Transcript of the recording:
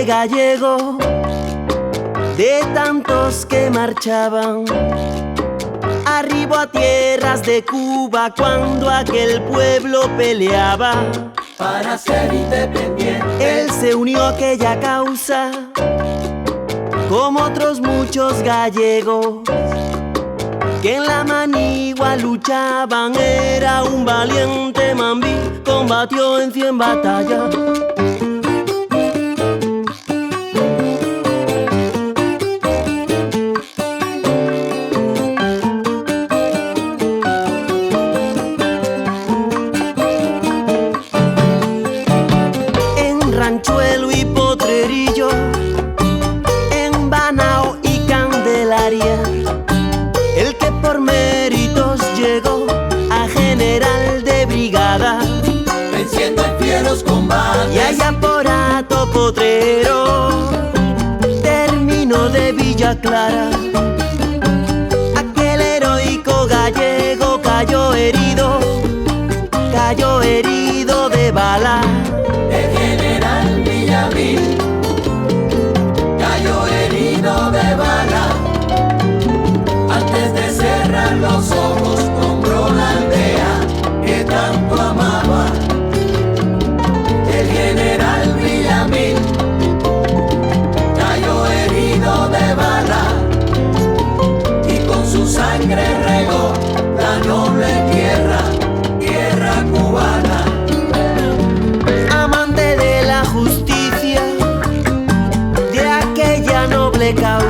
gallego, de tantos que marchaban, arribó a tierras de Cuba cuando aquel pueblo peleaba para ser independiente. Él se unió a aquella causa, como otros muchos gallegos que en la manigua luchaban. Era un valiente mambí, combatió en 100 batallas. En Ranchuelo y Potrerillo, en Banao y Candelaria, el que por méritos llegó a general de brigada, venciendo en fieros combates. y allá por Hato Potrero terminó de Villa Clara. Aquel heroico gallego cayó herido de bala. El general Villamil cayó herido de bala. Antes de cerrar los ojos nombró la aldea que tanto amaba. El general Villamil cayó herido de bala y con su sangre regó la noble tierra, tierra cubana. Amante de la justicia, de aquella noble causa,